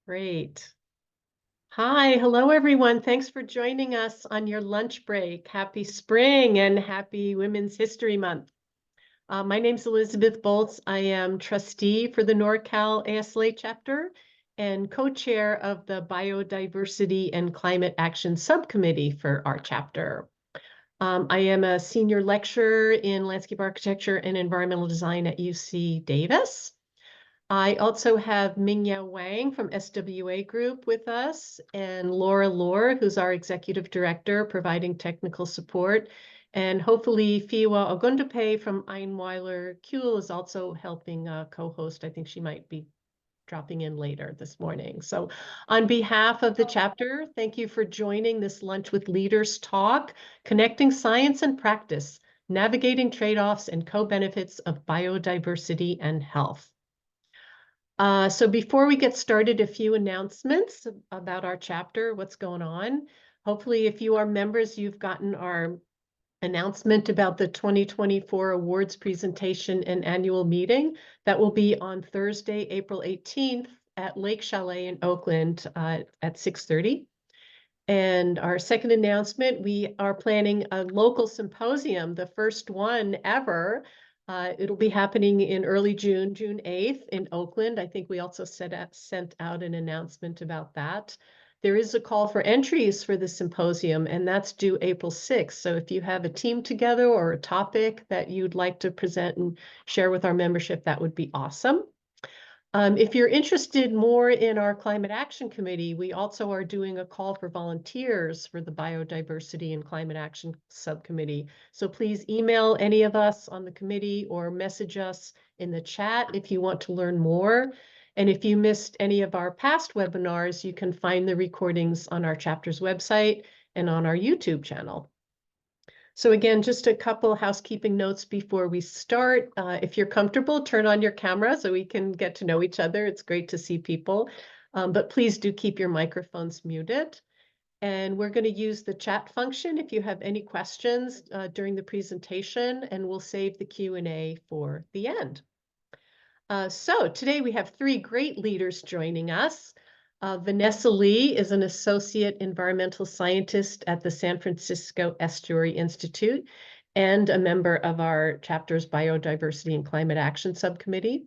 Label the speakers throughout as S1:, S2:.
S1: Great. Hi, hello everyone. Thanks for joining us on your lunch break. Happy spring and happy Women's History Month. My name's Elizabeth Boltz. I am trustee for the NorCal ASLA chapter and co-chair of the Biodiversity and Climate Action Subcommittee for our chapter. I am a senior lecturer in landscape architecture and environmental design at UC Davis. I also have Mingyao Wang from SWA Group with us, and Laura Lohr, who's our executive director, providing technical support. And hopefully Fiwa Ogundape from Einweiler Kuhl is also helping co-host. I think she might be dropping in later this morning. So on behalf of the chapter, thank you for joining this Lunch with Leaders talk, Connecting Science and Practice, Navigating Trade-offs and Co-Benefits of Biodiversity and Health. So before we get started, a few announcements about our chapter, what's going on. Hopefully, if you are members, you've gotten our announcement about the 2024 awards presentation and annual meeting. That will be on Thursday, April 18th at Lake Chalet in Oakland at 6:30. And our second announcement, we are planning a local symposium, the first one ever. It'll be happening in early June, June 8th in Oakland. I think we also sent out an announcement about that. There is a call for entries for the symposium, and that's due April 6th. So if you have a team together or a topic that you'd like to present and share with our membership, that would be awesome. If you're interested more in our Climate Action Committee, we also are doing a call for volunteers for the Biodiversity and Climate Action Subcommittee. So please email any of us on the committee or message us in the chat if you want to learn more. And if you missed any of our past webinars, you can find the recordings on our chapter's website and on our YouTube channel. So again, just a couple housekeeping notes before we start. If you're comfortable, turn on your camera so we can get to know each other. It's great to see people, but please do keep your microphones muted. And we're going to use the chat function if you have any questions during the presentation, and we'll save the Q&A for the end. So today we have three great leaders joining us. Vanessa Lee is an associate environmental scientist at the San Francisco Estuary Institute and a member of our chapter's Biodiversity and Climate Action Subcommittee.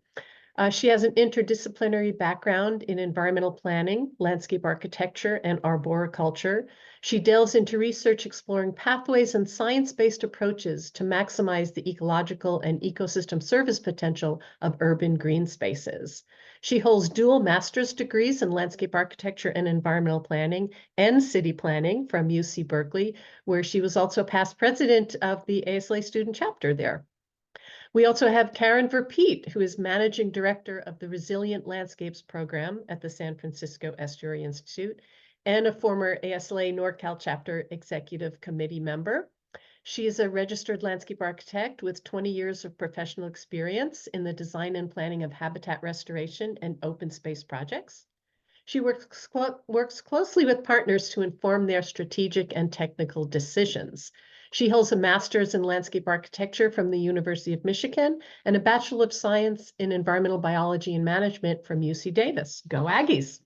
S1: She has an interdisciplinary background in environmental planning, landscape architecture, and arboriculture. She delves into research exploring pathways and science-based approaches to maximize the ecological and ecosystem service potential of urban green spaces. She holds dual master's degrees in landscape architecture and environmental planning and city planning from UC Berkeley, where she was also past president of the ASLA student chapter there. We also have Karen Verpeet, who is Managing Director of the Resilient Landscapes Program at the San Francisco Estuary Institute and a former ASLA NorCal Chapter Executive Committee member. She is a registered landscape architect with 20 years of professional experience in the design and planning of habitat restoration and open space projects. She works closely with partners to inform their strategic and technical decisions. She holds a master's in landscape architecture from the University of Michigan and a Bachelor of Science in Environmental Biology and Management from UC Davis. Go Aggies!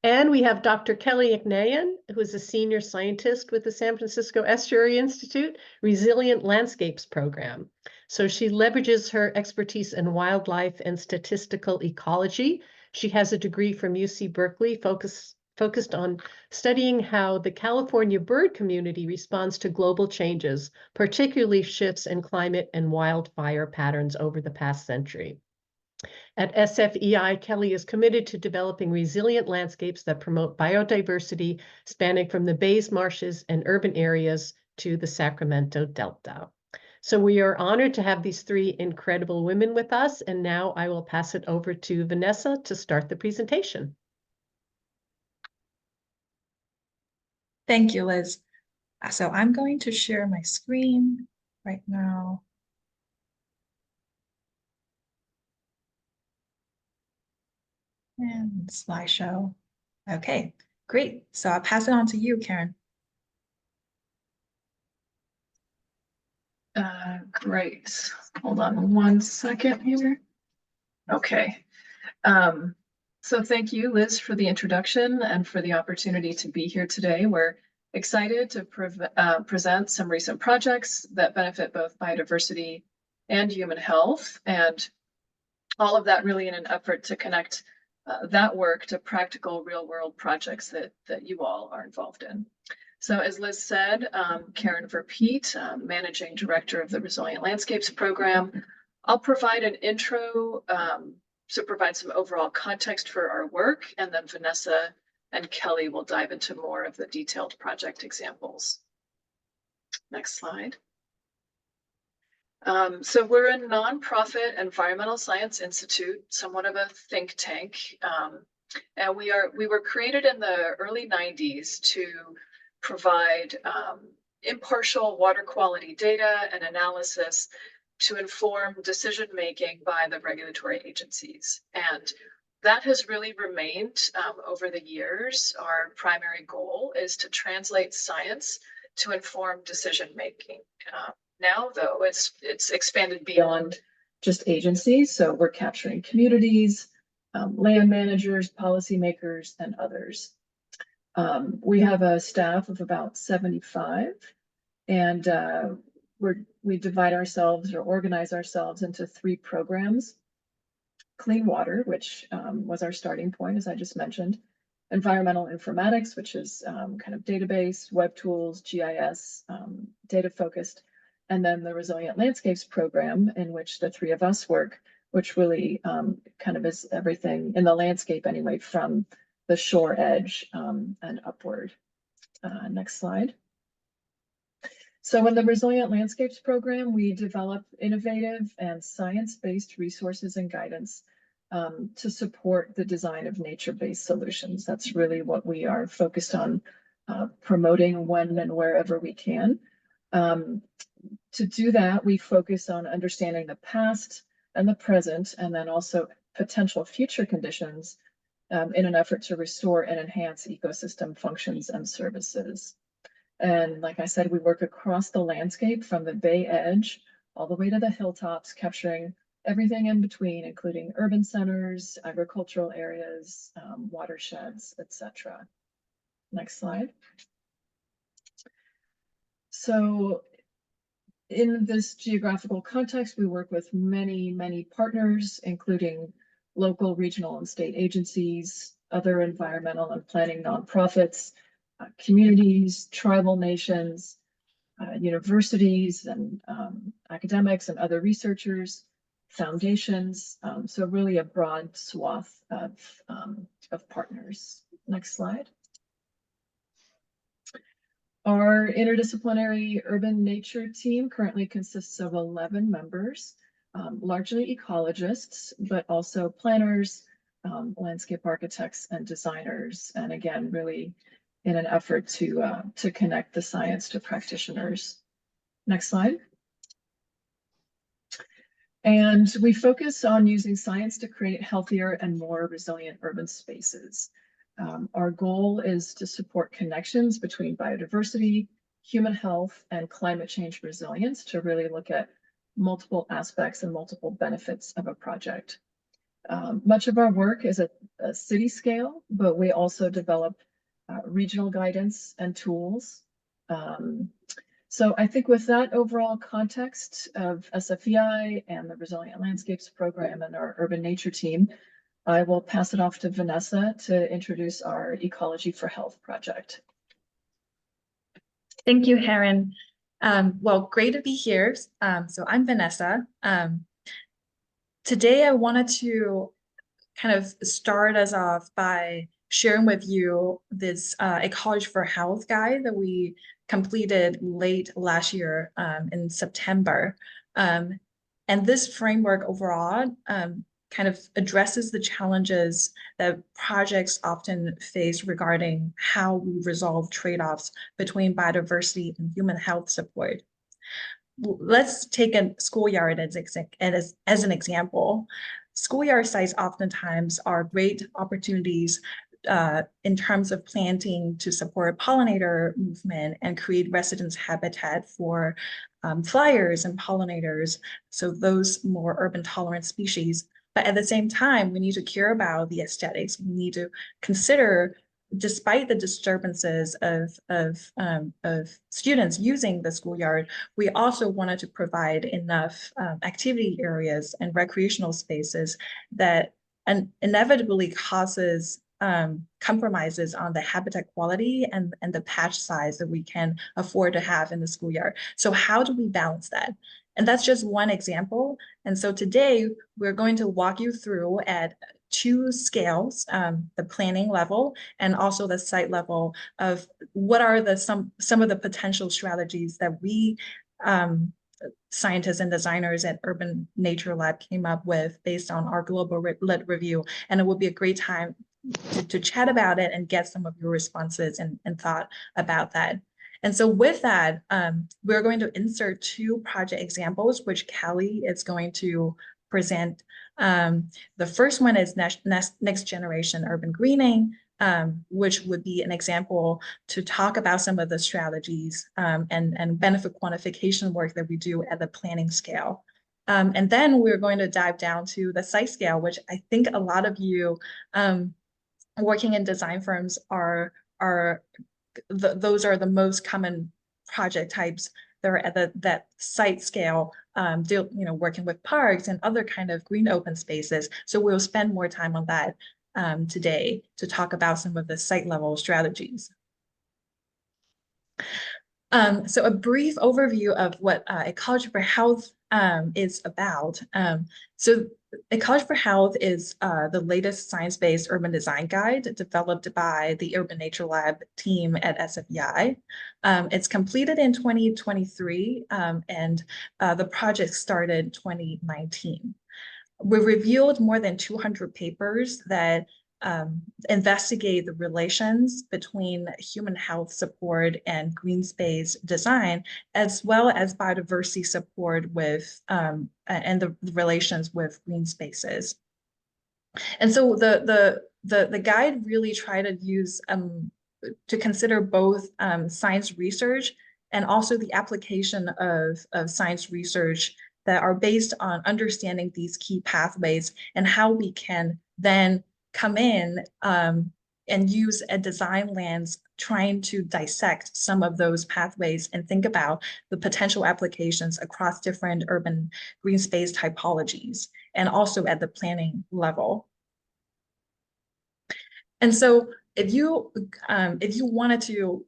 S1: And we have Dr. Kelly Ignayan, who is a senior scientist with the San Francisco Estuary Institute Resilient Landscapes Program. So she leverages her expertise in wildlife and statistical ecology. She has a degree from UC Berkeley focused on studying how the California bird community responds to global changes, particularly shifts in climate and wildfire patterns over the past century. At SFEI, Kelly is committed to developing resilient landscapes that promote biodiversity, spanning from the bays, marshes, and urban areas to the Sacramento Delta. So we are honored to have these three incredible women with us, and now I will pass it over to Vanessa to start the presentation.
S2: Thank you, Liz. So I'm going to share my screen right now. And slideshow. Okay, great. So I'll pass it on to you, Karen.
S3: Great. Hold on one second here. Okay. So thank you, Liz, for the introduction and for the opportunity to be here today. We're excited to present some recent projects that benefit both biodiversity and human health, and all of that really in an effort to connect that work to practical real-world projects that you all are involved in. So as Liz said, Karen Verpeet, Managing Director of the Resilient Landscapes Program. I'll provide an intro to provide some overall context for our work, and then Vanessa and Kelly will dive into more of the detailed project examples. Next slide. So we're a nonprofit environmental science institute, somewhat of a think tank. And we were created in the early 90s to provide impartial water quality data and analysis to inform decision-making by the regulatory agencies. And that has really remained over the years. Our primary goal is to translate science to inform decision-making. Now, though, it's expanded beyond just agencies. So we're capturing communities, land managers, policymakers, and others. We have a staff of about 75, and we divide ourselves or organize ourselves into 3 programs. Clean water, which was our starting point, as I just mentioned. Environmental informatics, which is kind of database, web tools, GIS, data focused. And then the Resilient Landscapes program, in which the 3 of us work, which really kind of is everything in the landscape anyway, from the shore edge and upward. Next slide. So in the Resilient Landscapes program, we develop innovative and science-based resources and guidance to support the design of nature-based solutions. That's really what we are focused on promoting when and wherever we can. To do that, we focus on understanding the past and the present, and then also potential future conditions in an effort to restore and enhance ecosystem functions and services. And like I said, we work across the landscape from the Bay Edge all the way to the hilltops, capturing everything in between, including urban centers, agricultural areas, watersheds, etc. Next slide. So in this geographical context, we work with many, many partners, including local, regional, and state agencies, other environmental and planning nonprofits, communities, tribal nations, universities, and academics and other researchers, foundations. So really a broad swath of partners. Next slide. Our interdisciplinary urban nature team currently consists of 11 members, largely ecologists, but also planners, landscape architects, and designers. And again, really in an effort to connect the science to practitioners. Next slide. And we focus on using science to create healthier and more resilient urban spaces. Our goal is to support connections between biodiversity, human health, and climate change resilience to really look at multiple aspects and multiple benefits of a project. Much of our work is at a city scale, but we also develop regional guidance and tools. So I think with that overall context of SFEI and the Resilient Landscapes program and our urban nature team, I will pass it off to Vanessa to introduce our Ecology for Health project.
S2: Thank you, Karen. Well, great to be here. So I'm Vanessa. Today I wanted to kind of start us off by sharing with you this Ecology for Health guide that we completed late last year in September. And this framework overall kind of addresses the challenges that projects often face regarding how we resolve trade-offs between biodiversity and human health support. Let's take a schoolyard as an example. Schoolyard sites oftentimes are great opportunities in terms of planting to support pollinator movement and create residence habitat for flyers and pollinators, so those more urban tolerant species But at the same time, we need to care about the aesthetics. We need to consider, despite the disturbances of students using the schoolyard, we also wanted to provide enough activity areas and recreational spaces that inevitably causes compromises on the habitat quality and the patch size that we can afford to have in the schoolyard. So how do we balance that? And that's just one example. And so today we're going to walk you through at two scales, the planning level and also the site level of what are the some of the potential strategies that we scientists and designers at Urban Nature Lab came up with based on our global lit review. And it will be a great time to chat about it and get some of your responses and thought about that. And so with that, we're going to insert two project examples, which Kelly is going to present. The first one is next generation urban greening, which would be an example to talk about some of the strategies and benefit quantification work that we do at the planning scale. And then we're going to dive down to the site scale, which I think a lot of you working in design firms those are the most common project types that are at that site scale, working with parks and other kind of green open spaces. So we'll spend more time on that today to talk about some of the site level strategies. So a brief overview of what Ecology for Health is about. So Ecology for Health is the latest science-based urban design guide developed by the Urban Nature Lab team at SFEI. It's completed in 2023 and the project started 2019. We reviewed more than 200 papers that investigate the relations between human health support and green space design, as well as biodiversity support with and the relations with green spaces. And so the guide really tried to use to consider both science research and also the application of science research that are based on understanding these key pathways and how we can then come in and use a design lens trying to dissect some of those pathways and think about the potential applications across different urban green space typologies and also at the planning level. And so if you wanted to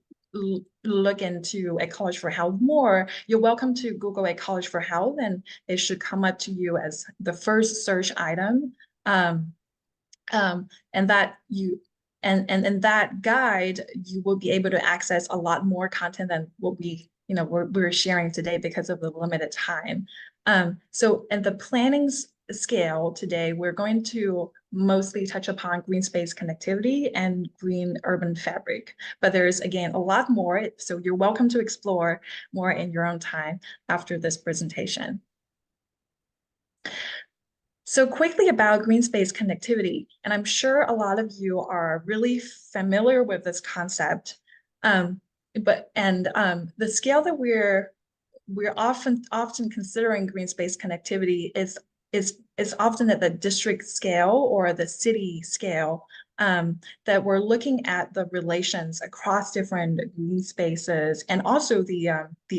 S2: look into Ecology for Health more, you're welcome to Google Ecology for Health and it should come up to you as the first search item. And that in that guide, you will be able to access a lot more content than what we're sharing today because of the limited time. So in the planning scale today, we're going to mostly touch upon green space connectivity and green urban fabric. But there's, again, a lot more. So you're welcome to explore more in your own time after this presentation. So quickly about green space connectivity, and I'm sure a lot of you are really familiar with this concept, the scale that we're often considering green space connectivity is often at the district scale or the city scale, that we're looking at the relations across different green spaces and also the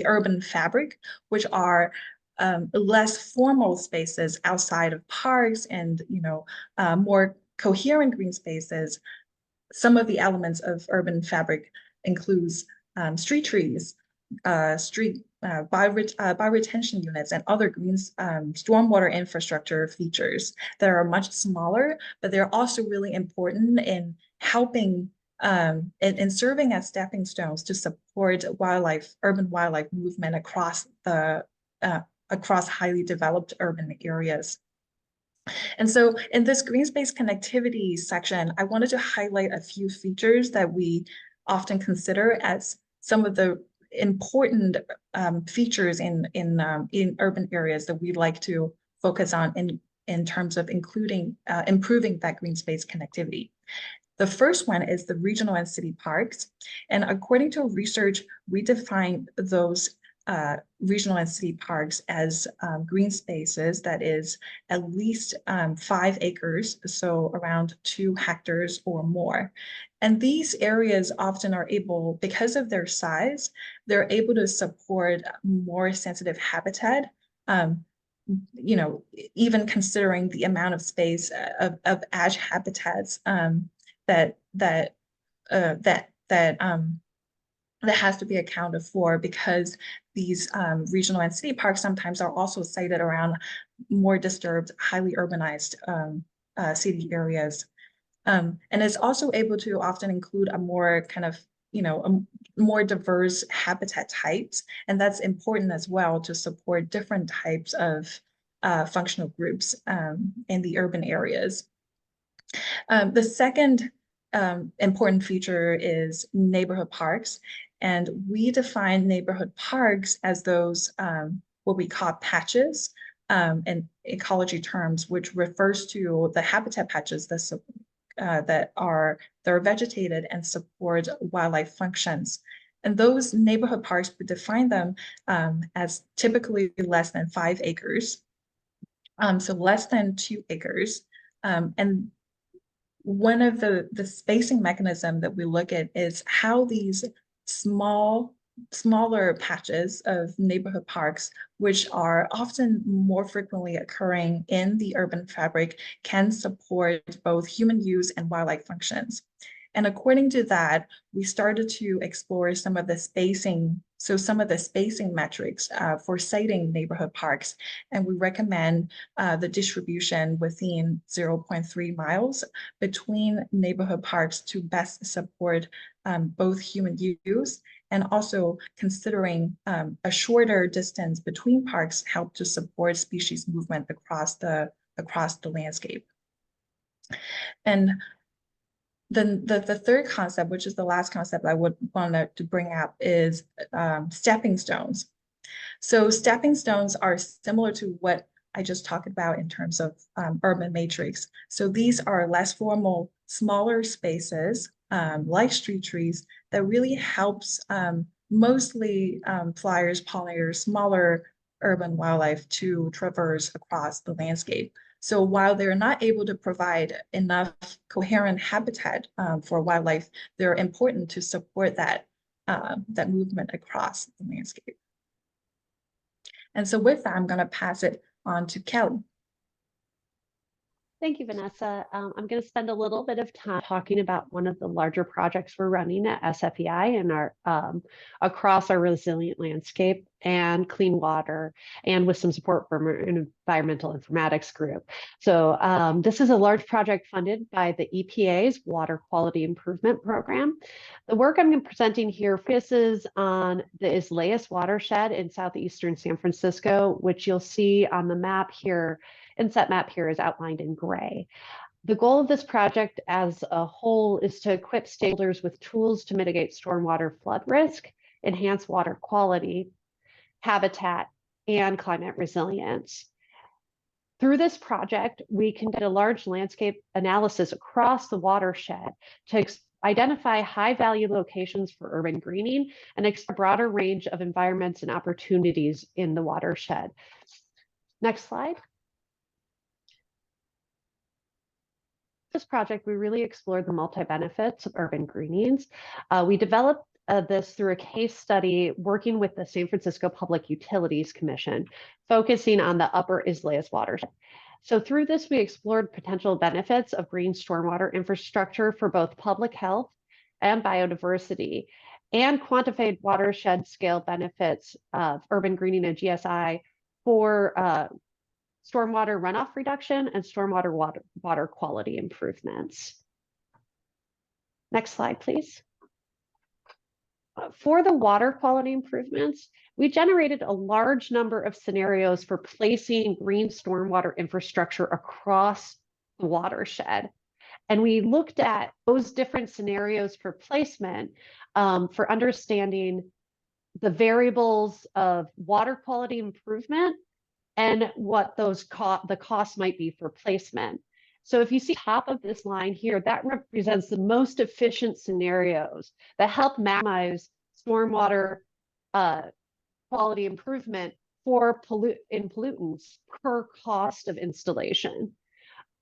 S2: urban fabric, which are less formal spaces outside of parks and more coherent green spaces. Some of the elements of urban fabric includes street trees, bioretention units, and other green stormwater infrastructure features that are much smaller, but they're also really important in helping in serving as stepping stones to support urban wildlife movement across highly developed urban areas. And so in this green space connectivity section, I wanted to highlight a few features that we often consider as some of the important features in urban areas that we'd like to focus on in terms of improving that green space connectivity. The first one is the regional and city parks. And according to research, we define those regional and city parks as green spaces that is at least 5 acres, so around 2 hectares or more. And these areas often are able, because of their size, they're able to support more sensitive habitat. You know, even considering the amount of space of edge habitats that has to be accounted for, because these regional and city parks sometimes are also sited around more disturbed, highly urbanized city areas. And it's also able to often include a more kind of, you know, a more diverse habitat types. And that's important as well to support different types of functional groups in the urban areas. The second important feature is neighborhood parks. And we define neighborhood parks as those what we call patches in ecology terms, which refers to the habitat patches that are vegetated and support wildlife functions. And those neighborhood parks, we define them as typically less than 5 acres, so less than 2 acres. And one of the spacing mechanism that we look at is how these smaller patches of neighborhood parks, which are often more frequently occurring in the urban fabric, can support both human use and wildlife functions. And according to that, we started to explore some of the spacing metrics for siting neighborhood parks. And we recommend the distribution within 0.3 miles between neighborhood parks to best support both human use, and also considering a shorter distance between parks help to support species movement across the landscape. And then the third concept, which is the last concept I would want to bring up, is stepping stones. So stepping stones are similar to what I just talked about in terms of urban matrix. So these are less formal, smaller spaces like street trees that really helps mostly flyers, pollinators, smaller urban wildlife to traverse across the landscape. So while they're not able to provide enough coherent habitat for wildlife, they're important to support that movement across the landscape. And so with that, I'm going to pass it on to Kelly.
S4: Thank you, Vanessa. I'm going to spend a little bit of time talking about one of the larger projects we're running at SFEI and our across our resilient landscape and clean water, and with some support from an environmental informatics group. So this is a large project funded by the EPA's Water Quality Improvement Program. The work I'm presenting here focuses on the Islayas watershed in southeastern San Francisco, which you'll see on the map here. Inset map here is outlined in gray. The goal of this project as a whole is to equip stakeholders with tools to mitigate stormwater flood risk, enhance water quality, habitat, and climate resilience. Through this project, we conduct a large landscape analysis across the watershed to identify high-value locations for urban greening and explore a broader range of environments and opportunities in the watershed. Next slide. This project, we really explored the multi-benefits of urban greenings. We developed this through a case study working with the San Francisco Public Utilities Commission, focusing on the upper Islayas watershed. So through this, we explored potential benefits of green stormwater infrastructure for both public health and biodiversity, and quantified watershed scale benefits of urban greening and GSI for stormwater runoff reduction and stormwater water quality improvements. Next slide, please. For the water quality improvements, we generated a large number of scenarios for placing green stormwater infrastructure across the watershed. And we looked at those different scenarios for placement for understanding the variables of water quality improvement and what those the costs might be for placement. So if you see top of this line here, that represents the most efficient scenarios that help maximize stormwater quality improvement for pollutants per cost of installation.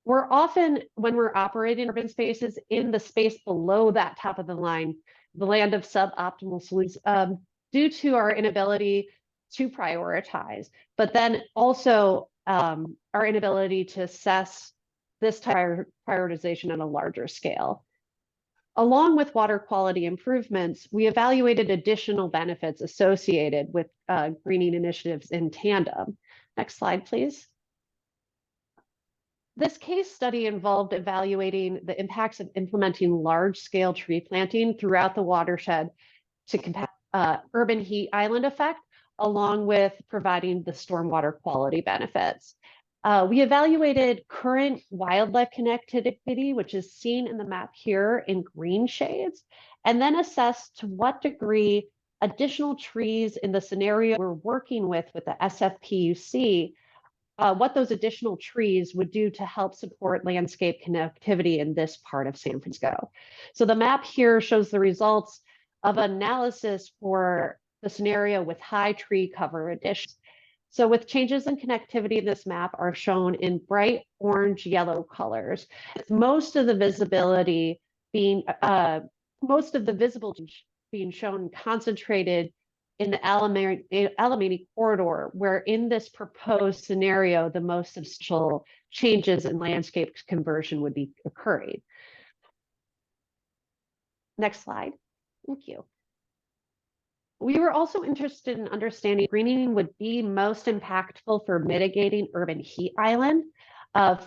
S4: We're often, when we're operating urban spaces, in the space below that top of the line, the land of suboptimal solutions, due to our inability to prioritize, but then also our inability to assess this type of prioritization on a larger scale. Along with water quality improvements, we evaluated additional benefits associated with greening initiatives in tandem. Next slide, please. This case study involved evaluating the impacts of implementing large-scale tree planting throughout the watershed to combat urban heat island effect, along with providing the stormwater quality benefits. We evaluated current wildlife connectivity, which is seen in the map here in green shades, and then assessed to what degree additional trees in the scenario we're working with the SFPUC, what those additional trees would do to help support landscape connectivity in this part of San Francisco. So the map here shows the results of analysis for the scenario with high tree cover additions. So with changes in connectivity, this map are shown in bright orange yellow colors. Most of the visibility being, most of the visible being shown concentrated in the Alameda corridor, where in this proposed scenario, the most substantial changes in landscape conversion would be occurring. Next slide. Thank you. We were also interested in understanding greening would be most impactful for mitigating urban heat island.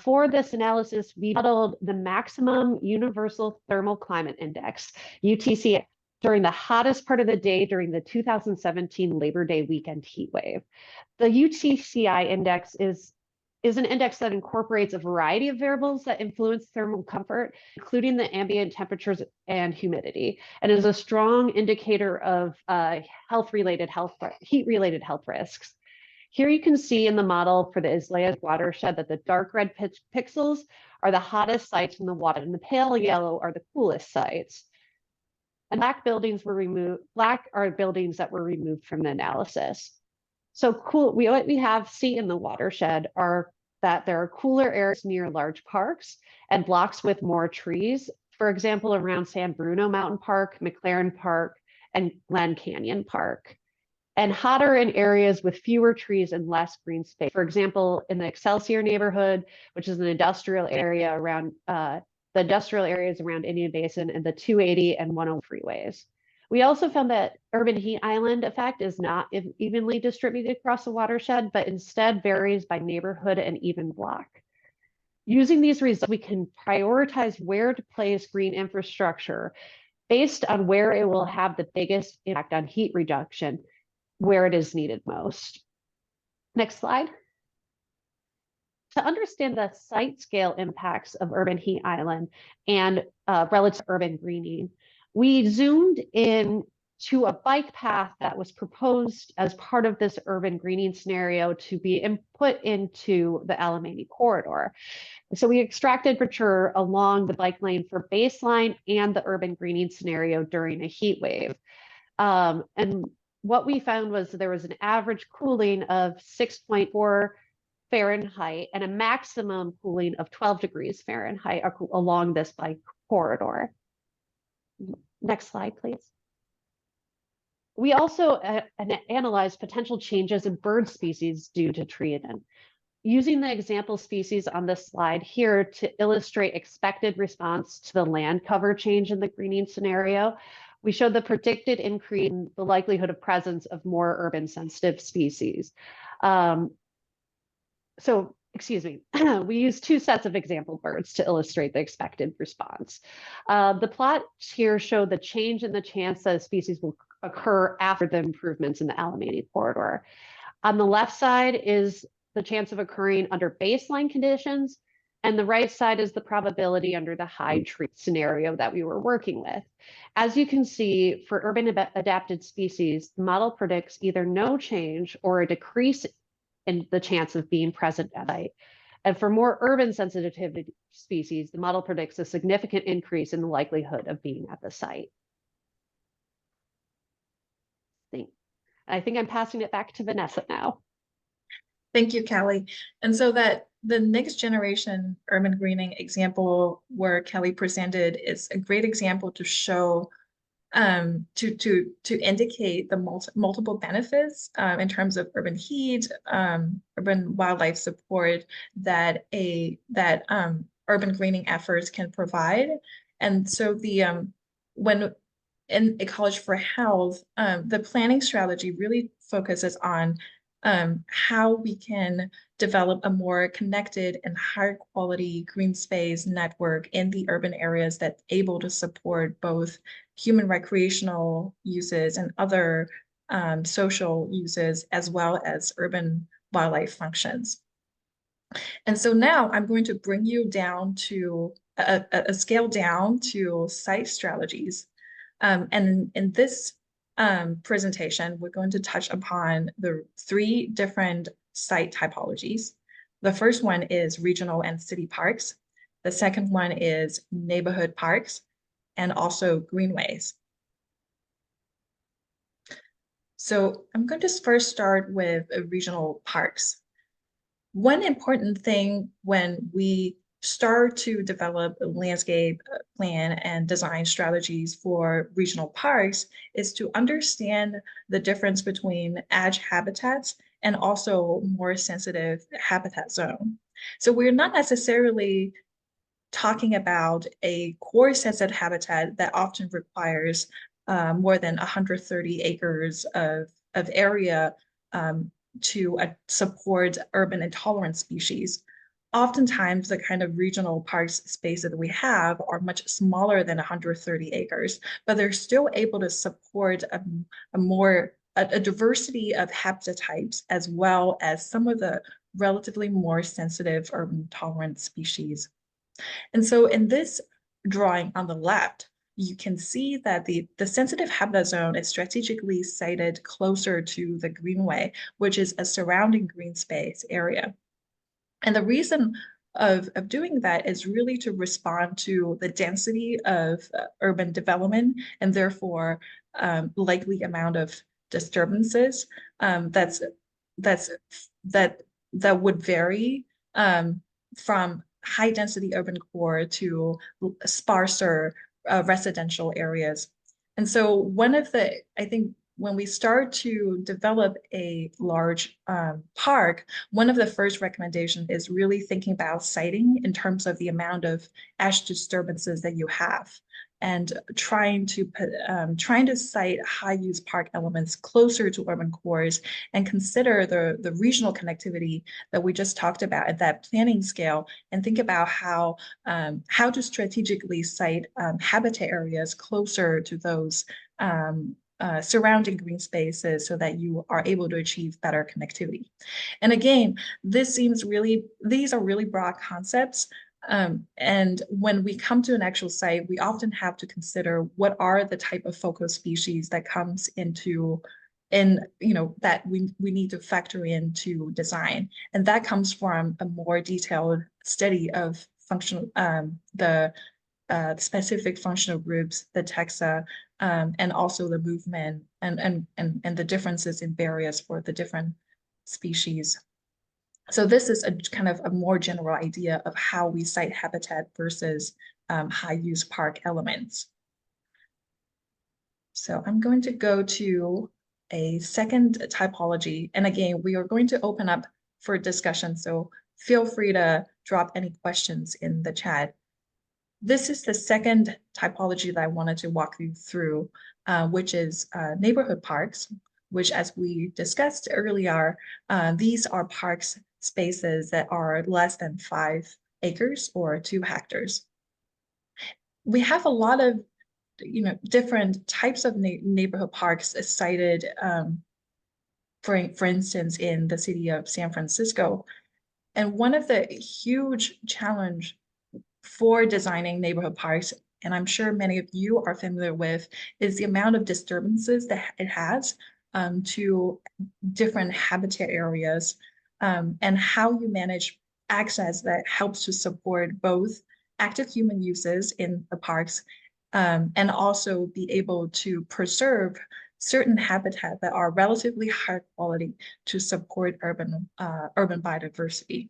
S4: For this analysis, we modeled the maximum universal thermal climate index, UTC, during the hottest part of the day during the 2017 Labor Day weekend heat wave. The UTCI index is an index that incorporates a variety of variables that influence thermal comfort, including the ambient temperatures and humidity, and is a strong indicator of heat-related health risks. Here you can see in the model for the Isleas watershed that the dark red pixels are the hottest sites in the water, and the pale yellow are the coolest sites. And black are buildings that were removed from the analysis. So what we see in the watershed are that there are cooler areas near large parks and blocks with more trees, for example, around San Bruno Mountain Park, McLaren Park, and Glen Canyon Park, and hotter in areas with fewer trees and less green space. For example, in the Excelsior neighborhood, which is an industrial area around the industrial areas around Indian Basin and the 280 and 101 freeways. We also found that urban heat island effect is not evenly distributed across the watershed, but instead varies by neighborhood and even block. Using these results, we can prioritize where to place green infrastructure based on where it will have the biggest impact on heat reduction, where it is needed most. Next slide. To understand the site scale impacts of urban heat island and relative to urban greening, we zoomed in to a bike path that was proposed as part of this urban greening scenario to be input into the Alameda corridor. So we extracted temperature along the bike lane for baseline and the urban greening scenario during a heat wave. And what we found was there was an average cooling of 6.4 Fahrenheit and a maximum cooling of 12 degrees Fahrenheit along this bike corridor. Next slide, please. We also analyzed potential changes in bird species due to tree event. Using the example species on this slide here to illustrate expected response to the land cover change in the greening scenario, we showed the predicted increase in the likelihood of presence of more urban sensitive species. We used two sets of example birds to illustrate the expected response. The plots here show the change in the chance that a species will occur after the improvements in the Alameda corridor. On the left side is the chance of occurring under baseline conditions, and the right side is the probability under the high tree scenario that we were working with. As you can see, for urban adapted species, the model predicts either no change or a decrease in the chance of being present at site. And for more urban sensitivity species, the model predicts a significant increase in the likelihood of being at the site. I think I'm passing it back to Vanessa now.
S2: Thank you, Kelly. And so that the next generation urban greening example where Kelly presented is a great example to show to indicate the multiple benefits in terms of urban heat, urban wildlife support that urban greening efforts can provide. And so when in Ecology for Health, the planning strategy really focuses on how we can develop a more connected and higher quality green space network in the urban areas that's able to support both human recreational uses and other social uses, as well as urban wildlife functions. And so now I'm going to bring you down to a scale down to site strategies. And in this presentation, we're going to touch upon the 3 different site typologies. The first one is regional and city parks. The second one is neighborhood parks, and also greenways. So I'm going to first start with regional parks. One important thing when we start to develop a landscape plan and design strategies for regional parks is to understand the difference between edge habitats and also more sensitive habitat zone. So we're not necessarily talking about a core sensitive habitat that often requires more than 130 acres of area to support urban intolerant species. Oftentimes, the kind of regional parks spaces that we have are much smaller than 130 acres, but they're still able to support a diversity of habitat types, as well as some of the relatively more sensitive urban tolerant species. And so in this drawing on the left, you can see that the sensitive habitat zone is strategically sited closer to the greenway, which is a surrounding green space area. And the reason of doing that is really to respond to the density of urban development and therefore likely amount of disturbances that would vary from high density urban core to sparser residential areas. And so I think when we start to develop a large park, one of the first recommendations is really thinking about siting in terms of the amount of edge disturbances that you have, and trying to site high-use park elements closer to urban cores and consider the regional connectivity that we just talked about at that planning scale, and think about how to strategically site habitat areas closer to those surrounding green spaces so that you are able to achieve better connectivity. And again, these are really broad concepts. And when we come to an actual site, we often have to consider what are the type of focal species that comes that we need to factor into design. And that comes from a more detailed study of the specific functional groups, the taxa, and also the movement and the differences in barriers for the different species. So this is a kind of a more general idea of how we site habitat versus high-use park elements. So I'm going to go to a second typology. And again, we are going to open up for discussion. So feel free to drop any questions in the chat. This is the second typology that I wanted to walk you through, which is neighborhood parks, which, as we discussed earlier, these are parks spaces that are less than 5 acres or 2 hectares. We have a lot of different types of neighborhood parks cited, for instance, in the city of San Francisco. And one of the huge challenge for designing neighborhood parks, and I'm sure many of you are familiar with, is the amount of disturbances that it has to different habitat areas, and how you manage access that helps to support both active human uses in the parks and also be able to preserve certain habitat that are relatively high quality to support urban biodiversity.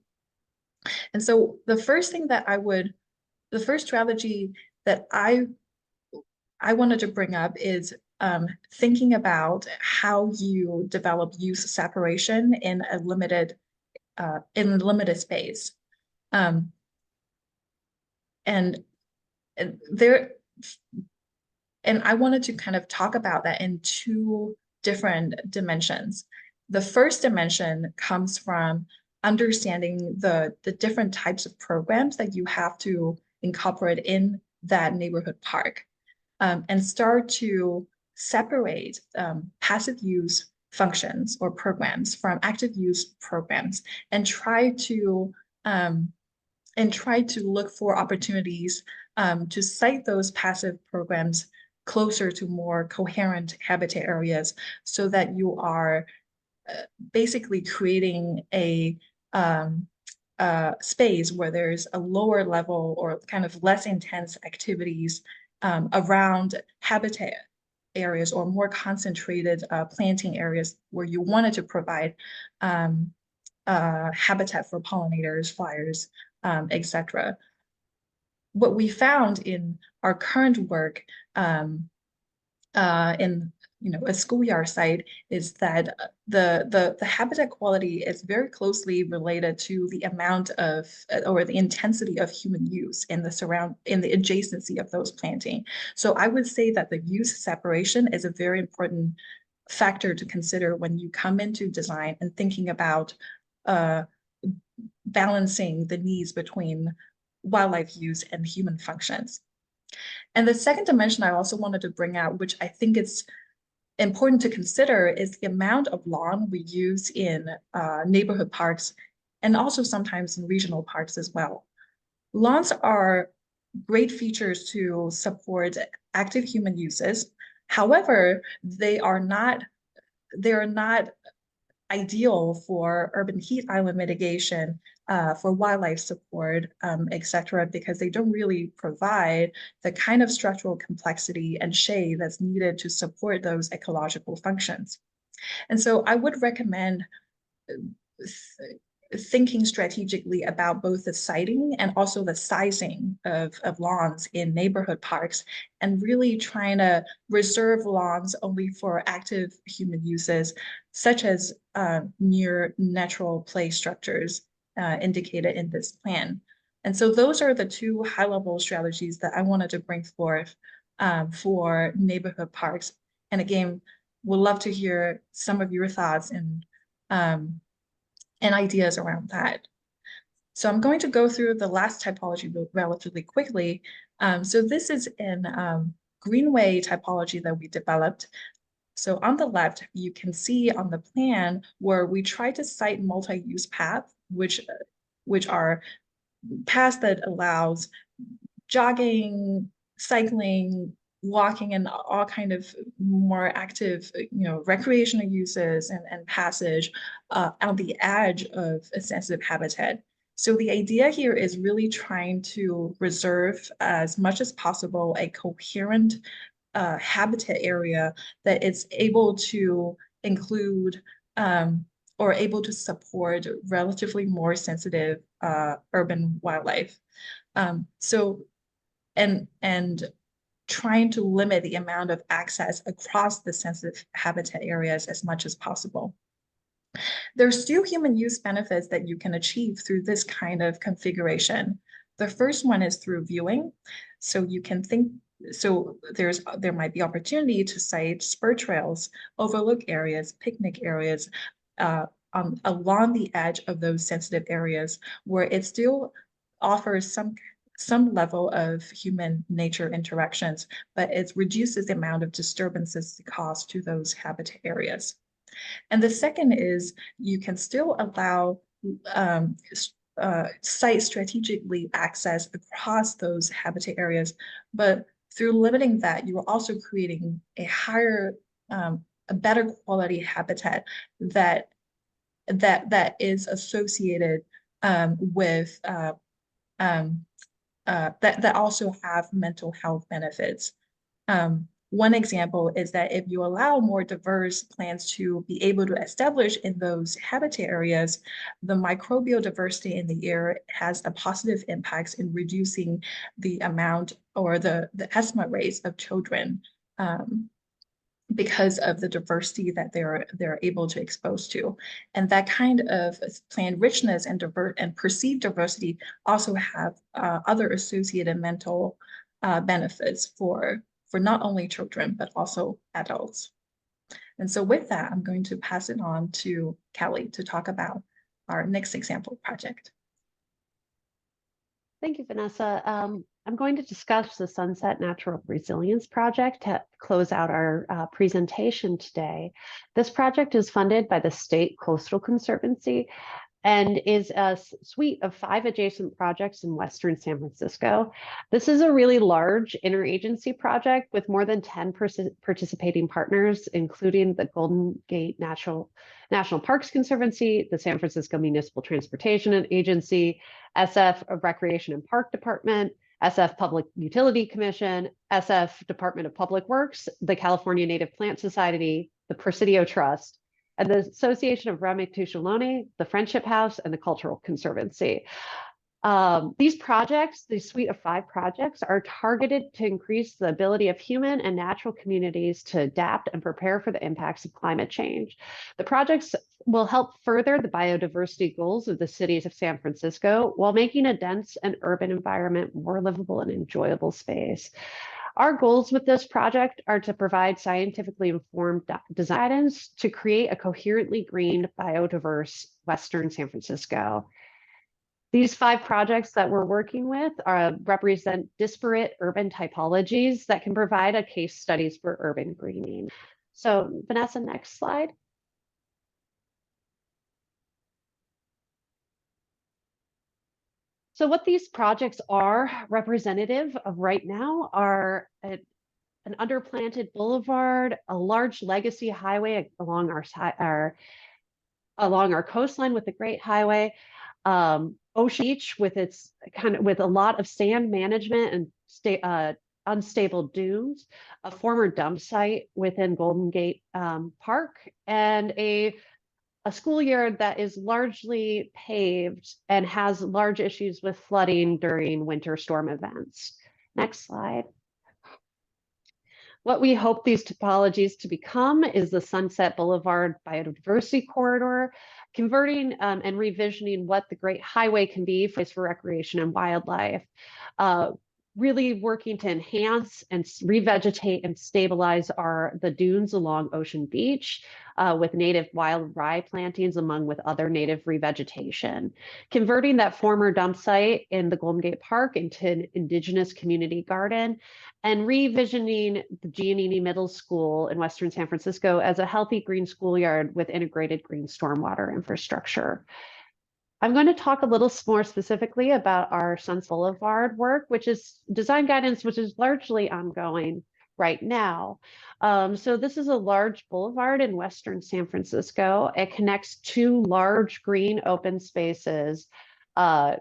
S2: And so the first strategy that I wanted to bring up is thinking about how you develop use separation in a limited space. And I wanted to kind of talk about that in two different dimensions. The first dimension comes from understanding the different types of programs that you have to incorporate in that neighborhood park, and start to separate passive use functions or programs from active use programs, and try to look for opportunities to site those passive programs closer to more coherent habitat areas, so that you are basically creating a space where there's a lower level or kind of less intense activities around habitat areas, or more concentrated planting areas where you wanted to provide habitat for pollinators, flyers, etc. What we found in our current work in a schoolyard site is that the habitat quality is very closely related to the amount of or the intensity of human use in the adjacency of those planting. So I would say that the use separation is a very important factor to consider when you come into design and thinking about balancing the needs between wildlife use and human functions. And the second dimension I also wanted to bring out, which I think is important to consider, is the amount of lawn we use in neighborhood parks, and also sometimes in regional parks as well. Lawns are great features to support active human uses. However, they are not ideal for urban heat island mitigation, for wildlife support, etc., because they don't really provide the kind of structural complexity and shade that's needed to support those ecological functions. And so I would recommend thinking strategically about both the siting and also the sizing of lawns in neighborhood parks, and really trying to reserve lawns only for active human uses, such as near natural play structures indicated in this plan. And so those are the two high-level strategies that I wanted to bring forth for neighborhood parks. And again, would love to hear some of your thoughts and ideas around that. So I'm going to go through the last typology relatively quickly. So this is in greenway typology that we developed. So on the left, you can see on the plan where we try to cite multi-use paths, which are paths that allows jogging, cycling, walking, and all kind of more active, recreational uses and passage on the edge of a sensitive habitat. So the idea here is really trying to reserve as much as possible a coherent habitat area that is able to include or able to support relatively more sensitive urban wildlife. And trying to limit the amount of access across the sensitive habitat areas as much as possible. There's still human use benefits that you can achieve through this kind of configuration. The first one is through viewing. So you can think, so there might be opportunity to site spur trails, overlook areas, picnic areas along the edge of those sensitive areas, where it still offers some level of human nature interactions, but it reduces the amount of disturbances caused to those habitat areas. And the second is you can still allow site strategically access across those habitat areas, but through limiting that, you are also creating a higher, a better quality habitat that is associated with that also have mental health benefits. one example is that if you allow more diverse plants to be able to establish in those habitat areas, the microbial diversity in the air has a positive impacts in reducing the amount or the asthma rates of children because of the diversity that they're able to expose to. And that kind of plant richness and perceived diversity also have other associated mental benefits for not only children, but also adults. And so with that, I'm going to pass it on to Kelly to talk about our next example project.
S4: Thank you, Vanessa. I'm going to discuss the Sunset Natural Resilience Project to close out our presentation today. This project is funded by the State Coastal Conservancy and is a suite of 5 adjacent projects in Western San Francisco. This is a really large interagency project with more than 10 participating partners, including the Golden Gate National Parks Conservancy, the San Francisco Municipal Transportation Agency, SF Recreation and Park Department, SF Public Utility Commission, SF Department of Public Works, the California Native Plant Society, the Presidio Trust, and the Association of Ramatushilone, the Friendship House, and the Cultural Conservancy. These projects, the suite of 5 projects, are targeted to increase the ability of human and natural communities to adapt and prepare for the impacts of climate change. The projects will help further the biodiversity goals of the cities of San Francisco while making a dense and urban environment more livable and enjoyable space. Our goals with this project are to provide scientifically informed design guidance to create a coherently green, biodiverse Western San Francisco. These 5 projects that we're working with represent disparate urban typologies that can provide a case studies for urban greening. So Vanessa, next slide. So what these projects are representative of right now are an underplanted boulevard, a large legacy highway along our coastline with the Great Highway, Ocean Beach with its with a lot of sand management and unstable dunes, a former dump site within Golden Gate Park, and a schoolyard that is largely paved and has large issues with flooding during winter storm events. Next slide. What we hope these topologies to become is the Sunset Boulevard Biodiversity Corridor, converting and revisioning what the Great Highway can be for recreation and wildlife. Really working to enhance and revegetate and stabilize the dunes along Ocean Beach with native wild rye plantings among with other native revegetation. Converting that former dump site in the Golden Gate Park into an indigenous community garden, and revisioning the Giannini Middle School in Western San Francisco as a healthy green schoolyard with integrated green stormwater infrastructure. I'm going to talk a little more specifically about our Sunset Boulevard work, which is design guidance, which is largely ongoing right now. So this is a large boulevard in Western San Francisco. It connects 2 large green open spaces, the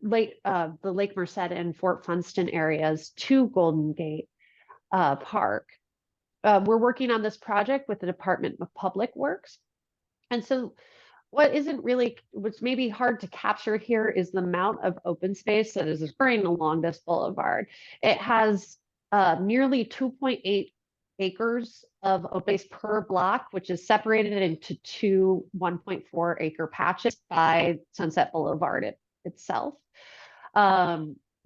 S4: Lake Merced and Fort Funston areas to Golden Gate Park. We're working on this project with the Department of Public Works. And so what's maybe hard to capture here is the amount of open space that is occurring along this boulevard. It has nearly 2.8 acres of open space per block, which is separated into 2 1.4 acre patches by Sunset Boulevard itself.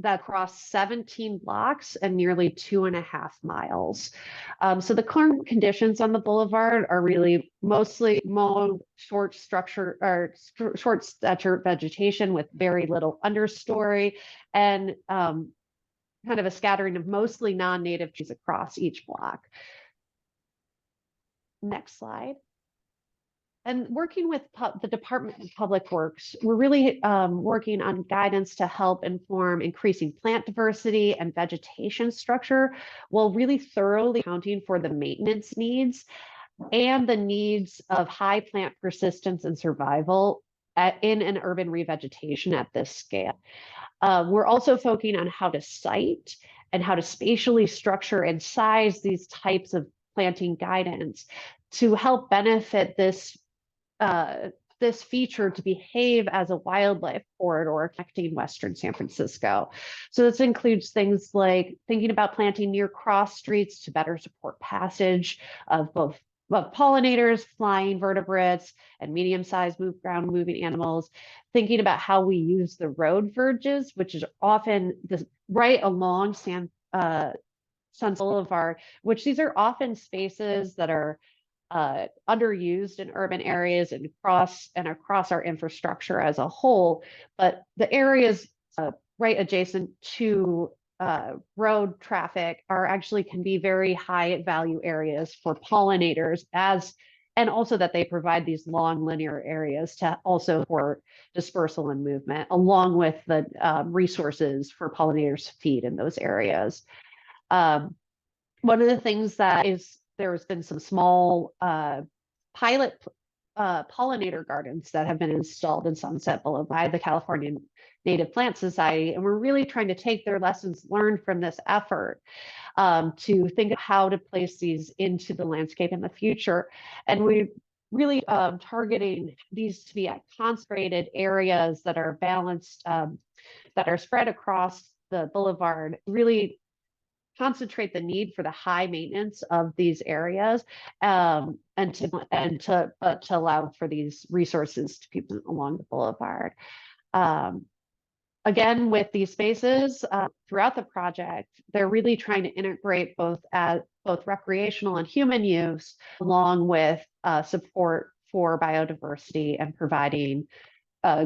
S4: That cross 17 blocks and nearly 2.5 miles. So the current conditions on the boulevard are really mostly mowed, short stature vegetation with very little understory, and kind of a scattering of mostly non-native trees across each block. Next slide. And working with the Department of Public Works, we're really working on guidance to help inform increasing plant diversity and vegetation structure while really thoroughly accounting for the maintenance needs and the needs of high plant persistence and survival in an urban revegetation at this scale. We're also focusing on how to site and how to spatially structure and size these types of planting guidance to help benefit this this feature to behave as a wildlife corridor connecting Western San Francisco. So this includes things like thinking about planting near cross streets to better support passage of both pollinators, flying vertebrates, and medium-sized ground moving animals, thinking about how we use the road verges, which is often right along Sun Boulevard, which these are often spaces that are underused in urban areas and across our infrastructure as a whole. But the areas right adjacent to road traffic can be very high value areas for pollinators, and also that they provide these long linear areas to also support dispersal and movement, along with the resources for pollinators to feed in those areas. One of the things that there's been some small pilot pollinator gardens that have been installed in Sunset Boulevard by the California Native Plant Society, and we're really trying to take their lessons learned from this effort to think of how to place these into the landscape in the future. And we really targeting these to be at concentrated areas that are balanced, that are spread across the boulevard, really concentrate the need for the high maintenance of these areas, and to allow for these resources to people along the boulevard. Again, with these spaces throughout the project, they're really trying to integrate both recreational and human use, along with support for biodiversity and providing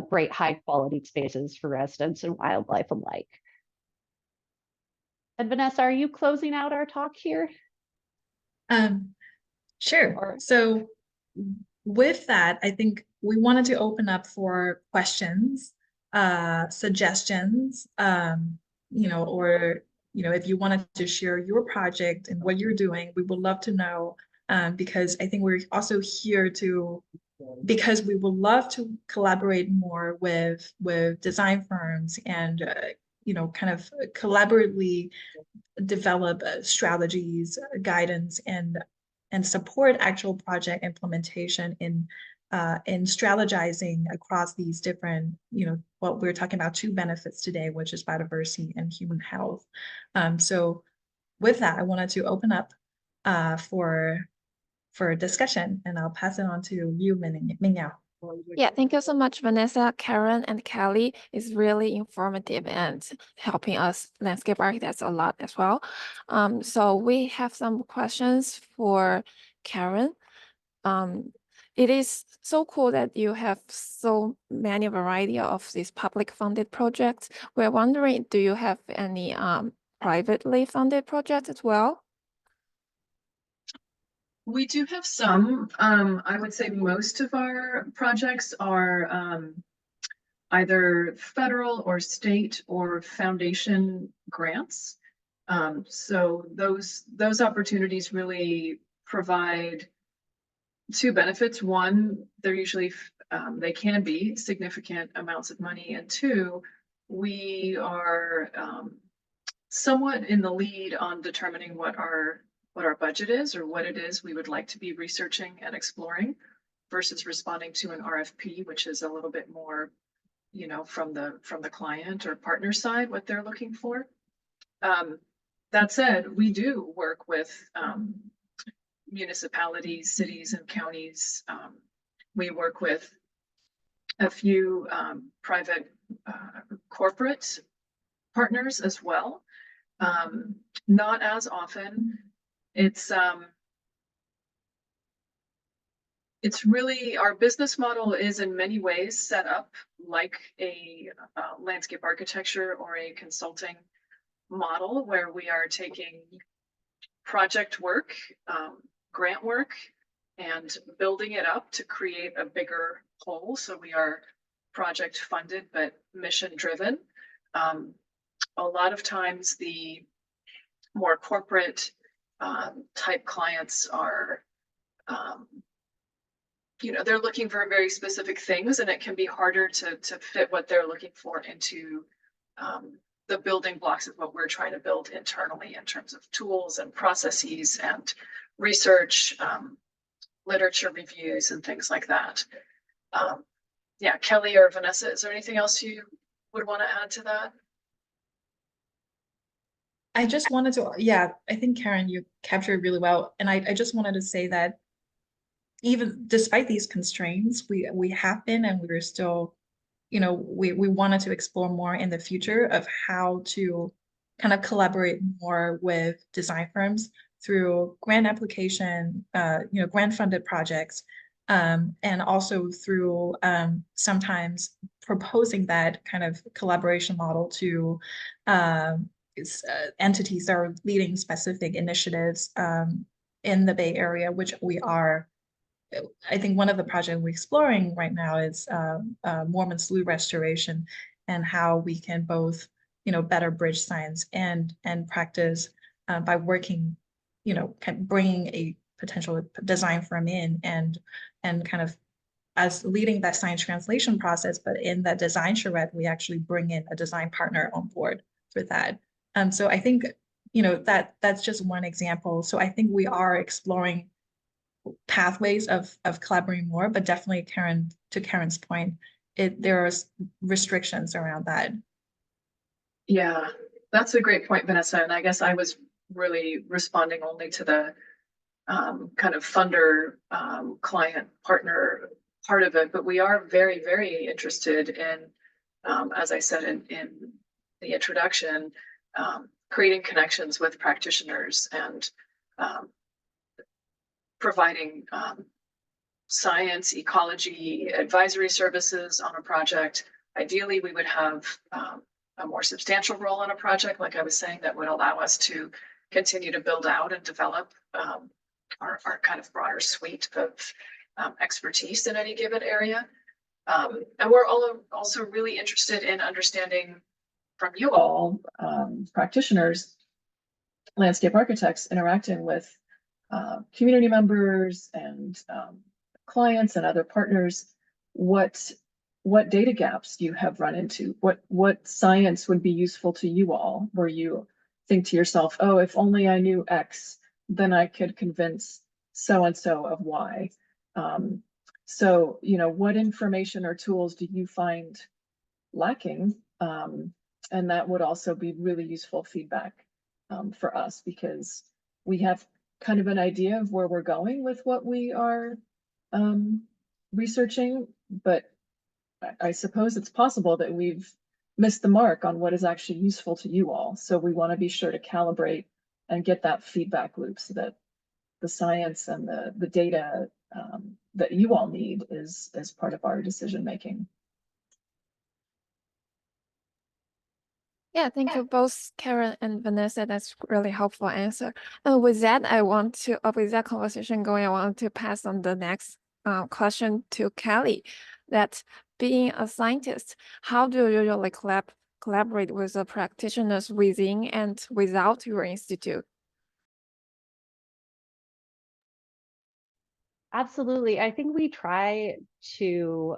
S4: great high quality spaces for residents and wildlife alike. And Vanessa, are you closing out our talk here?
S2: Sure. So with that, I think we wanted to open up for questions, suggestions, or if you wanted to share your project and what you're doing, we would love to know, because I think we're also here because we would love to collaborate more with design firms and kind of collaboratively develop strategies, guidance, and support actual project implementation in strategizing across these different, what we're talking about, two benefits today, which is biodiversity and human health. So with that, I wanted to open up for discussion, and I'll pass it on to you, Mingyao.
S5: Yeah, thank you so much, Vanessa, Karen, and Kelly. It's really informative and helping us landscape architects a lot as well. So we have some questions for Karen. It is so cool that you have so many variety of these public funded projects. We're wondering, do you have any privately funded projects as well?
S3: We do have some. I would say most of our projects are either federal or state or foundation grants. So those opportunities really provide two benefits. One, they're usually they can be significant amounts of money, and two, we are somewhat in the lead on determining what our budget is, or what it is we would like to be researching and exploring, versus responding to an RFP, which is a little bit more, from the client or partner side, what they're looking for. That said, we do work with municipalities, cities, and counties. We work with a few private corporate partners as well. Not as often. It's really, our business model is in many ways set up like a landscape architecture or a consulting model, where we are taking project work, grant work, and building it up to create a bigger whole. So we are project funded, but mission driven. A lot of times the more corporate type clients are, they're looking for very specific things, and it can be harder to fit what they're looking for into the building blocks of what we're trying to build internally in terms of tools and processes and research, literature reviews and things like that. Yeah, Kelly or Vanessa, is there anything else you would want to add to that?
S2: I just wanted to, yeah, I think Karen, you captured it really well. And I just wanted to say that even despite these constraints, we have been, and we're still, we wanted to explore more in the future of how to kind of collaborate more with design firms through grant application, grant funded projects, and also through sometimes proposing that kind of collaboration model to entities that are leading specific initiatives in the Bay Area, which we are. I think one of the projects we're exploring right now is Mormon Slough restoration, and how we can both, better bridge science and practice by working, kind of bringing a potential design firm in and kind of as leading that science translation process, but in that design charrette, we actually bring in a design partner on board for that. So I think, that's just one example. So I think we are exploring pathways of collaborating more, but definitely to Karen's point, there are restrictions around that.
S3: Yeah, that's a great point, Vanessa. And I guess I was really responding only to the kind of funder client partner part of it, but we are very, very interested in, as I said in the introduction, creating connections with practitioners and providing science, ecology, advisory services on a project. Ideally, we would have a more substantial role on a project, like I was saying, that would allow us to continue to build out and develop our kind of broader suite of expertise in any given area. And we're also really interested in understanding from you all, practitioners, landscape architects, interacting with community members and clients and other partners, what data gaps you have run into, what science would be useful to you all, where you think to yourself, oh, if only I knew X, then I could convince so and so of Y. So, what information or tools do you find lacking? And that would also be really useful feedback for us, because we have kind of an idea of where we're going with what we are researching, but I suppose it's possible that we've missed the mark on what is actually useful to you all. So we want to be sure to calibrate and get that feedback loop so that the science and the data that you all need is as part of our decision making.
S5: Yeah, thank you both, Karen and Vanessa. That's really helpful answer. And with that, with that conversation going, I want to pass on the next question to Kelly. That being a scientist, how do you usually collaborate with the practitioners within and without your institute?
S4: Absolutely. I think we try to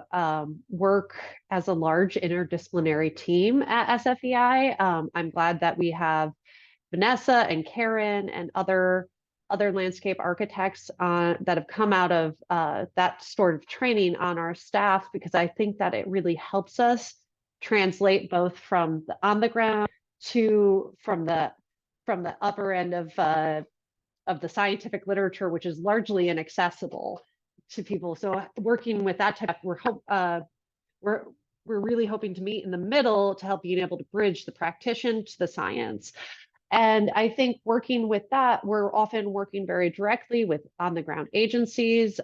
S4: work as a large interdisciplinary team at SFEI. I'm glad that we have Vanessa and Karen and other landscape architects that have come out of that sort of training on our staff, because I think that it really helps us translate both from the on the ground to from the upper end of the scientific literature, which is largely inaccessible to people. So working with that type, we're really hoping to meet in the middle to help being able to bridge the practitioner to the science. And I think working with that, we're often working very directly with on the ground agencies.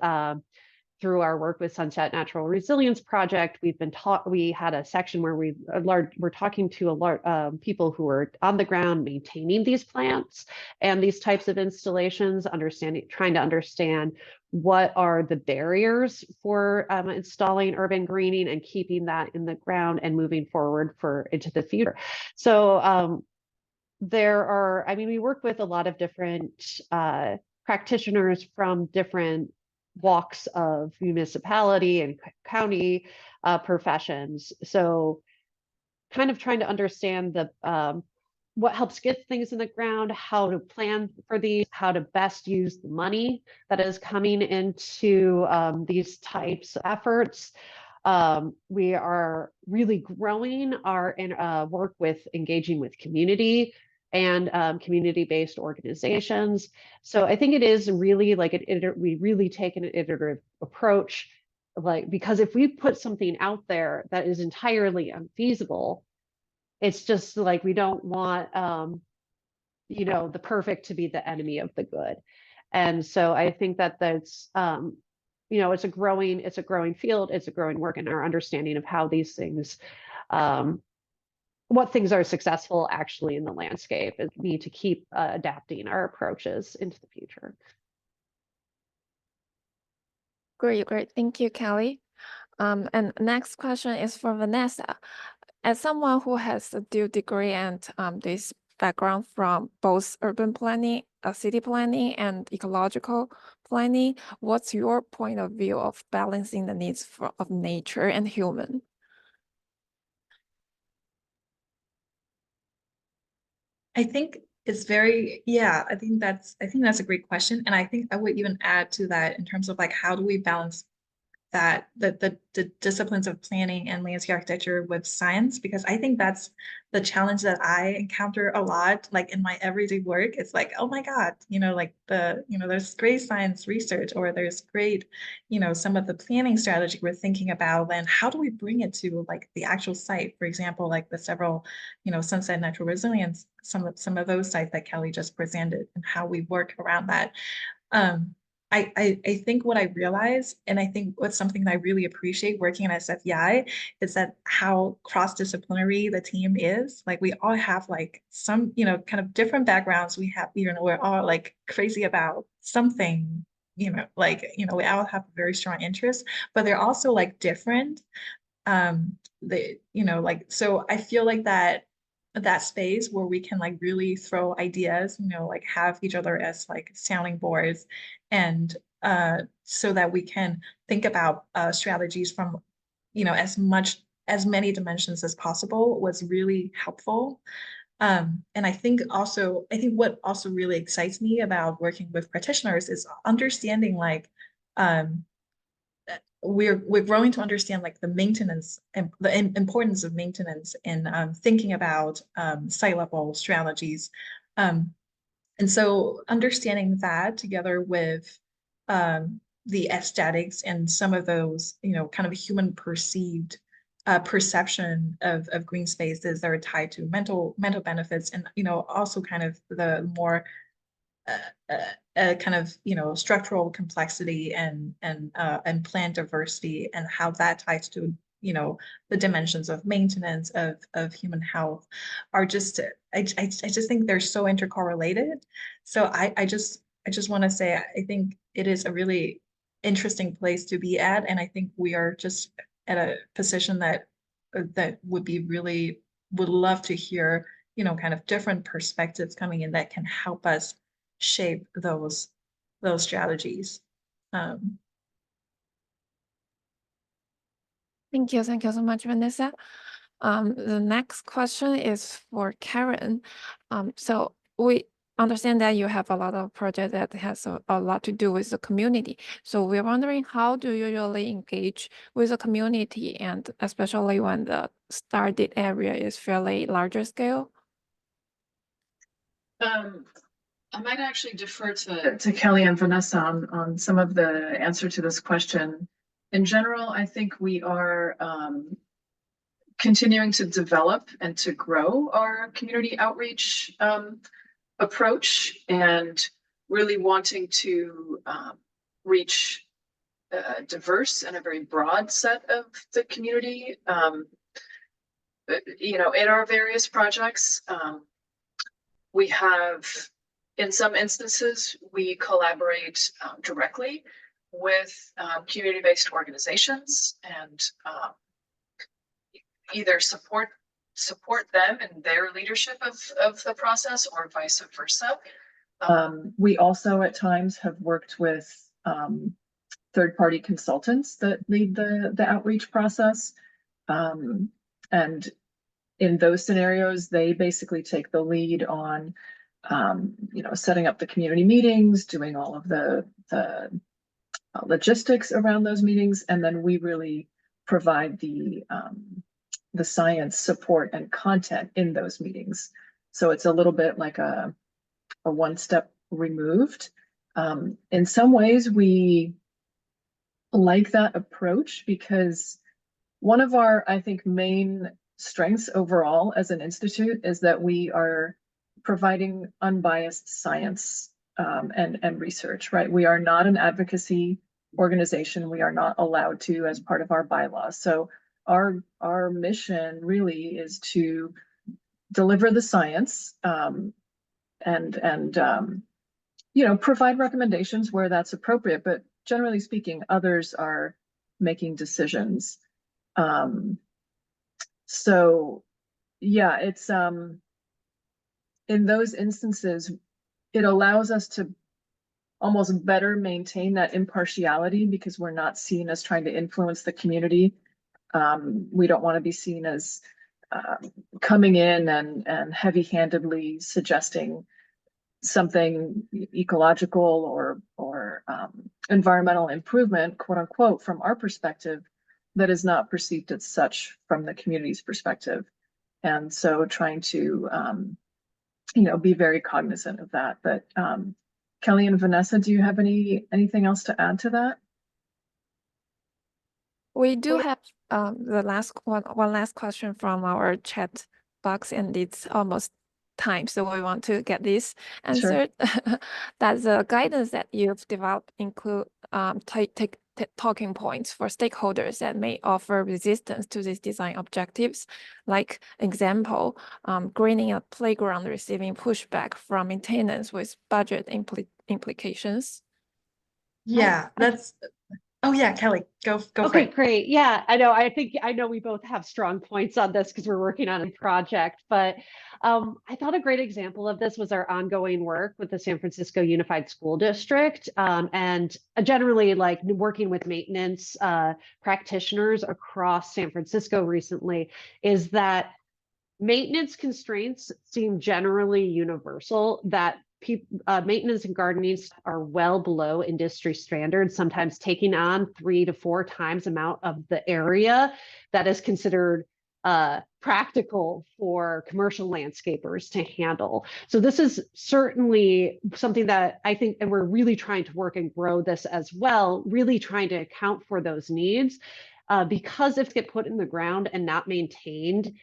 S4: Through our work with Sunset Natural Resilience Project, we had a section where we're talking to people who are on the ground maintaining these plants and these types of installations, trying to understand what are the barriers for installing urban greening and keeping that in the ground and moving forward into the future. So we work with a lot of different practitioners from different walks of municipality and county professions. So kind of trying to understand the what helps get things in the ground, how to plan for these, how to best use the money that is coming into these types of efforts. We are really growing our work with engaging with community and community-based organizations. So I think it is really like we really take an iterative approach, like, because if we put something out there that is entirely unfeasible, it's just like we don't want you know, the perfect to be the enemy of the good. And so I think that that's you know, it's a growing field, it's a growing work in our understanding of how these things what things are successful actually in the landscape, and we need to keep adapting our approaches into the future.
S5: Great, great. Thank you, Kelly. And next question is for Vanessa. As someone who has a dual degree and this background from both urban planning, city planning, and ecological planning, what's your point of view of balancing the needs of nature and human?
S2: I think it's very, yeah, I think that's a great question. And I think I would even add to that in terms of like, how do we balance that the disciplines of planning and landscape architecture with science, because I think that's the challenge that I encounter a lot, like in my everyday work. It's like, oh my God, you know, like there's great science research, or there's great, you know, some of the planning strategy we're thinking about, then how do we bring it to like the actual site? For example, like the several, you know, Sunset Natural Resilience, some of those sites that Kelly just presented, and how we work around that. I think what I realize, and I think what's something that I really appreciate working at SFEI, is that how cross-disciplinary the team is. Like we all have like some, you know, kind of different backgrounds. We have, you know, we're all like crazy about something, you know, like, you know, we all have a very strong interest, but they're also like different. You know, like, so I feel like that space where we can like really throw ideas, you know, like have each other as like sounding boards, and so that we can think about strategies from, you know, as many dimensions as possible, was really helpful. And I think what also really excites me about working with practitioners is understanding like we're growing to understand like the maintenance and the importance of maintenance in thinking about site level strategies. And so understanding that together with the aesthetics and some of those, you know, kind of human perceived perception of green spaces that are tied to mental benefits, and, you know, also kind of the more kind of, you know, structural complexity and plant diversity, and how that ties to, you know, the dimensions of maintenance of human health, are just, I just think they're so intercorrelated. So I just want to say, I think it is a really interesting place to be at, and I think we are just at a position that would love to hear, you know, kind of different perspectives coming in that can help us shape those strategies.
S5: Thank you so much, Vanessa. The next question is for Karen. So we understand that you have a lot of projects that has a lot to do with the community. So we're wondering, how do you usually engage with the community, and especially when the started area is fairly larger scale?
S3: I might actually defer to Kelly and Vanessa on some of the answer to this question. In general, I think we are continuing to develop and to grow our community outreach approach, and really wanting to reach a diverse and a very broad set of the community, you know, in our various projects. We have, in some instances, we collaborate directly with community-based organizations, and either support them in their leadership of the process, or vice versa. We also at times have worked with third-party consultants that lead the outreach process, and in those scenarios, they basically take the lead on, setting up the community meetings, doing all of the logistics around those meetings, and then we really provide the science support and content in those meetings. So it's a little bit like a one step removed. In some ways, we like that approach because one of our, I think, main strengths overall as an institute is that we are providing unbiased science and research, right? We are not an advocacy organization. We are not allowed to as part of our bylaws. So our mission really is to deliver the science and provide recommendations where that's appropriate. But generally speaking, others are making decisions. So yeah, it's in those instances, it allows us to almost better maintain that impartiality because we're not seen as trying to influence the community. We don't want to be seen as coming in and heavy-handedly suggesting something ecological or environmental improvement, quote unquote, from our perspective that is not perceived as such from the community's perspective. And so trying to be very cognizant of that. But Kelly and Vanessa, do you have anything else to add to that?
S5: We do have the one last question from our chat box, and it's almost time, so we want to get this answered. Sure. That the guidance that you've developed include talking points for stakeholders that may offer resistance to these design objectives. Like example, greening a playground receiving pushback from maintenance with budget implications.
S2: Yeah, that's. Oh yeah, Kelly, go for
S4: Okay,
S2: it.
S4: great. Yeah, I know. I know we both have strong points on this because we're working on a project, but I thought a great example of this was our ongoing work with the San Francisco Unified School District, and generally like working with maintenance practitioners across San Francisco recently, is that maintenance constraints seem generally universal, that maintenance and gardening are well below industry standards, sometimes taking on 3 to 4 times amount of the area that is considered practical for commercial landscapers to handle. So this is certainly something that I think, and we're really trying to work and grow this as well, really trying to account for those needs, because if they get put in the ground and not maintained,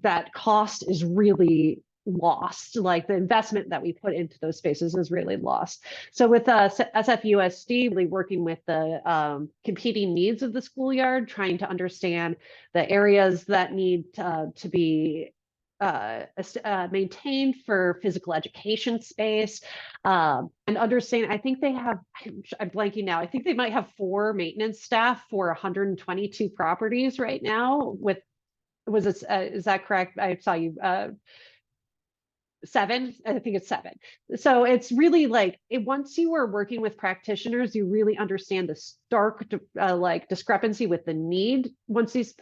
S4: that cost is really lost. Like the investment that we put into those spaces is really lost. So with SFUSD, really working with the competing needs of the schoolyard, trying to understand the areas that need to be maintained for physical education space, and understand, I think they have, I'm blanking now, I think they might have 4 maintenance staff for 122 properties right now. With, was it, is that correct? I saw you, 7, I think it's 7. So it's really like, once you are working with practitioners, you really understand the stark like discrepancy with the need once these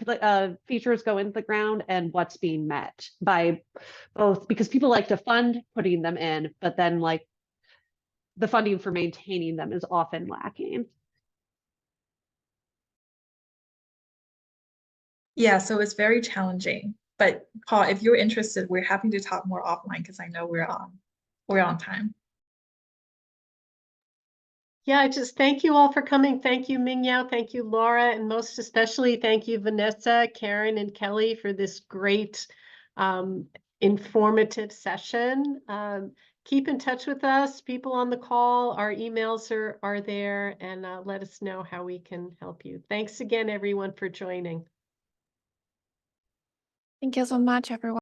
S4: features go into the ground and what's being met by both, because people like to fund putting them in, but then like the funding for maintaining them is often lacking.
S2: Yeah, so it's very challenging. But Paul, if you're interested, we're happy to talk more offline because I know we're on time.
S1: Yeah, just thank you all for coming. Thank you, Mingyao. Thank you, Laura. And most especially, thank you, Vanessa, Karen, and Kelly for this great informative session. Keep in touch with us, people on the call. Our emails are there, and let us know how we can help you. Thanks again, everyone, for joining.
S5: Thank you so much, everyone.